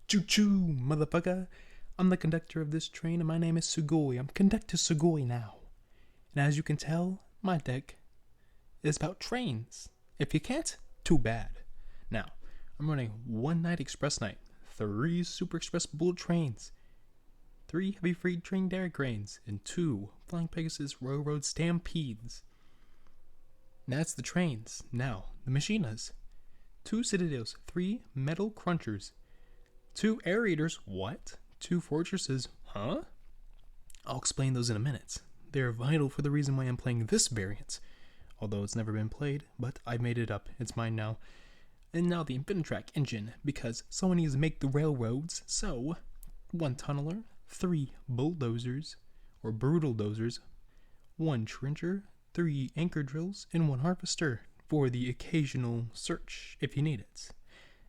Choo choo, motherfucker. I'm the conductor of this train and my name is Sugoi. I'm Conductor Sugoi now. And as you can tell, my deck is about trains. If you can't, too bad. Now, I'm running one night express night, 3 super express bullet trains, 3 heavy freight train derrick cranes, and 2 Flying Pegasus Railroad Stampedes. That's the trains. Now, the machinas. 2 Citadels, 3 Metal Crunchers, 2 Aerators, what? 2 Fortresses, huh? I'll explain those in a minute. They're vital for the reason why I'm playing this variant. Although it's never been played, but I made it up. It's mine now. And now the Infinitrack engine, because someone needs to make the railroads. So, 1 Tunneler, 3 Bulldozers, or Brutal Dozers, 1 Trencher, 3 Anchor Drills, and 1 Harvester for the occasional search if you need it.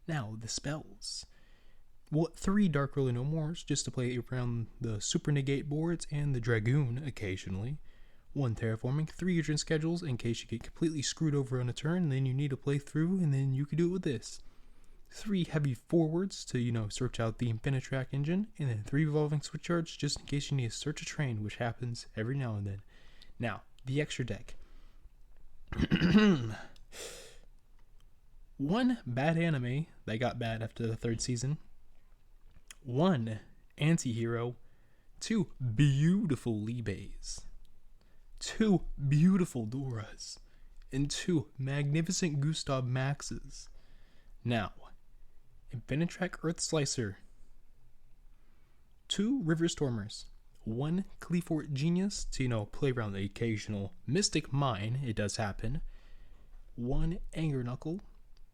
Now, the spells. 3 Dark Really No Mores, just to play around the Super Negate boards, and the Dragoon occasionally. 1 Terraforming, 3 Urgent Schedules in case you get completely screwed over on a turn, and then you need to play through, and then you can do it with this. 3 Heavy Forwards to, search out the Infinitrack engine, and then 3 Revolving Switchyards just in case you need to search a train, which happens every now and then. Now, the extra deck. 1 bad anime that got bad after the 3rd season. 1 anti-hero, 2 beautiful Libes, 2 beautiful Doras, and 2 magnificent Gustav Maxes. Now, Infinitrack Earth Slicer, 2 River Stormers, 1 Cleafort Genius to, play around the occasional Mystic Mine, it does happen, 1 Anger Knuckle,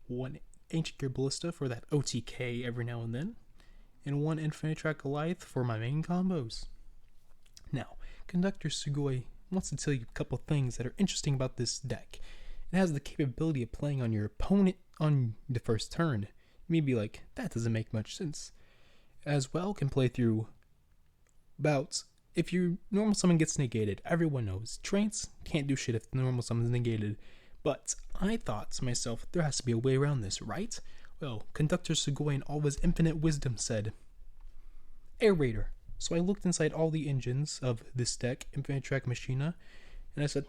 1 Ancient Gear Ballista for that OTK every now and then, and 1 Infinitrack Goliath for my main combos. Now, Conductor Sugoi wants to tell you a couple things that are interesting about this deck. It has the capability of playing on your opponent on the first turn. You may be like, that doesn't make much sense. As well, can play through bouts. If your normal summon gets negated, everyone knows trains can't do shit if the normal summon is negated. But I thought to myself, there has to be a way around this, right? Well, Conductor Sugoi in all of his infinite wisdom said, Aerator. So I looked inside all the engines of this deck, Infinitrack Machina, and I said,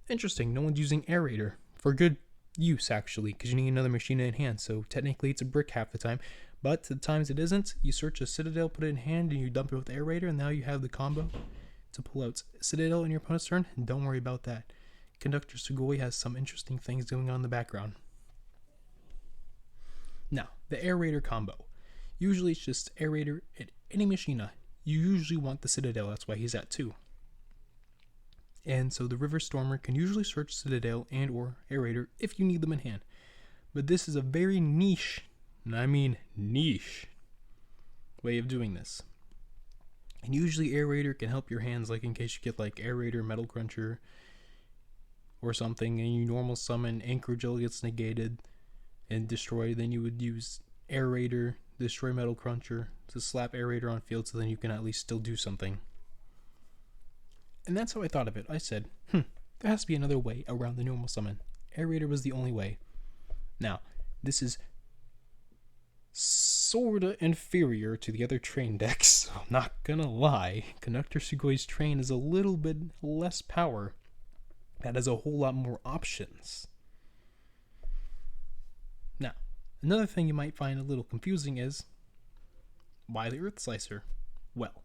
interesting, no one's using Aerator. For good use, actually, because you need another Machina in hand, so technically it's a brick half the time. But the times it isn't, you search a Citadel, put it in hand, and you dump it with Aerator, and now you have the combo to pull out Citadel in your opponent's turn, and don't worry about that. Conductor Sugoi has some interesting things going on in the background. Now, the Aerator combo. Usually it's just Aerator at any Machina. You usually want the Citadel, that's why he's at 2. And so the River Stormer can usually search Citadel and or Aerator if you need them in hand. But this is a very niche, and I mean niche, way of doing this. And usually Aerator can help your hands, like in case you get like Aerator, Metal Cruncher, or something, and you normal summon Anchor Gel gets negated and destroy, then you would use Aerator, destroy Metal Cruncher to slap Aerator on field so then you can at least still do something. And that's how I thought of it. I said, there has to be another way around the normal summon. Aerator was the only way. Now, this is sorta inferior to the other train decks, so I'm not gonna lie. Conductor Sugoi's train is a little bit less power. That has a whole lot more options. Now, another thing you might find a little confusing is, why the Earth Slicer? Well,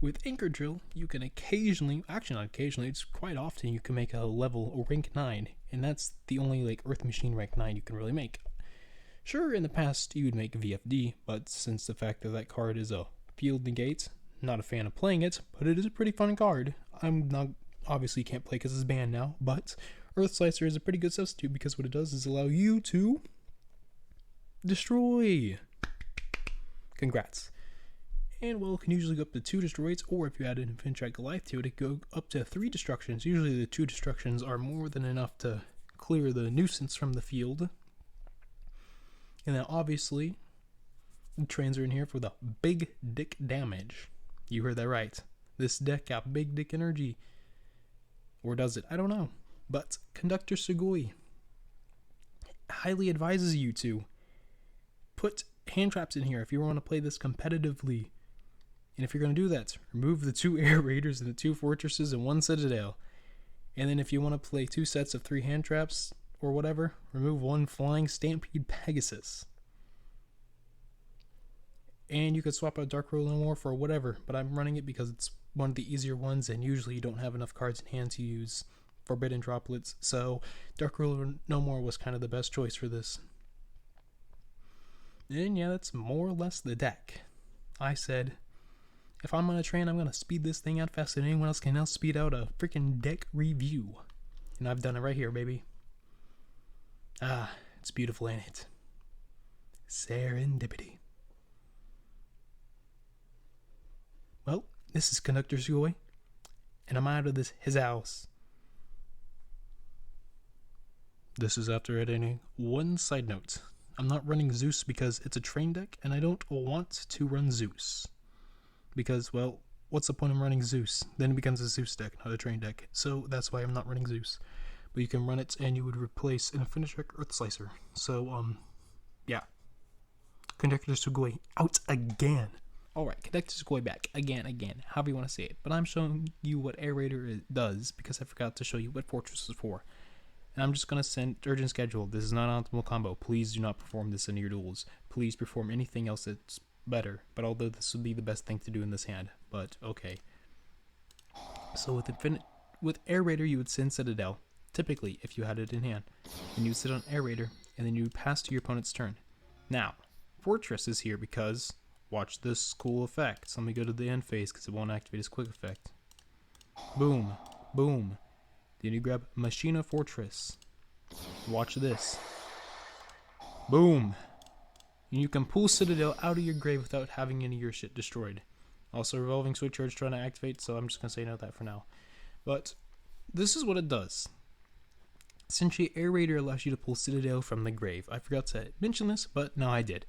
with Anchor Drill, you can occasionally, actually not occasionally, it's quite often you can make a level or rank 9, and that's the only Earth Machine rank 9 you can really make. Sure, in the past you would make VFD, but since the fact that that card is a field negate, not a fan of playing it, but it is a pretty fun card. I'm not, obviously can't play because it's banned now, but Earth Slicer is a pretty good substitute because what it does is allow you to destroy. Congrats. And well, it can usually go up to 2 destroys, or if you add an Infinitrack Goliath to it, it can go up to 3 destructions. Usually the 2 destructions are more than enough to clear the nuisance from the field. And then obviously, the trains are in here for the big dick damage. You heard that right. This deck got big dick energy. Or does it? I don't know. But Conductor Sugoi highly advises you to put hand traps in here if you want to play this competitively. And if you're going to do that, remove the 2 air raiders and the 2 fortresses and 1 citadel. And then if you want to play 2 sets of 3 hand traps or whatever, remove 1 flying stampede Pegasus. And you could swap out Dark Ruler No More for whatever, but I'm running it because it's one of the easier ones, and usually you don't have enough cards in hand to use Forbidden Droplets, so Dark Ruler No More was kind of the best choice for this. And yeah, that's more or less the deck. I said, if I'm on a train, I'm going to speed this thing out faster than anyone else can now speed out a freaking deck review. And I've done it right here, baby. Ah, it's beautiful, ain't it? Serendipity. Well, this is Conductor Sugoi, and I'm out of his house. This is after editing. One side note. I'm not running Zeus because it's a train deck, and I don't want to run Zeus. Because, well, what's the point of running Zeus? Then it becomes a Zeus deck, not a train deck. So that's why I'm not running Zeus. But you can run it, and you would replace an Infinite Earth Slicer. So, yeah. Conductor Sugoi out again. Alright, Conductor Sugoi back. Again. However you want to say it. But I'm showing you what Air Raider does, because I forgot to show you what Fortress is for. And I'm just going to send urgent schedule. This is not an optimal combo. Please do not perform this in your duels. Please perform anything else that's better. But although this would be the best thing to do in this hand. But, okay. So with Air Raider, you would send Citadel. Typically, if you had it in hand. And you would sit on Air Raider, and then you would pass to your opponent's turn. Now, Fortress is here because... watch this cool effect. So let me go to the end phase because it won't activate his quick effect. Boom. Boom. Then you grab Machina Fortress. Watch this. Boom. And you can pull Citadel out of your grave without having any of your shit destroyed. Also, Revolving Switchyard's trying to activate, so I'm just going to say no to that for now. But this is what it does. Essentially, Air Raider allows you to pull Citadel from the grave. I forgot to mention this, but no, I did.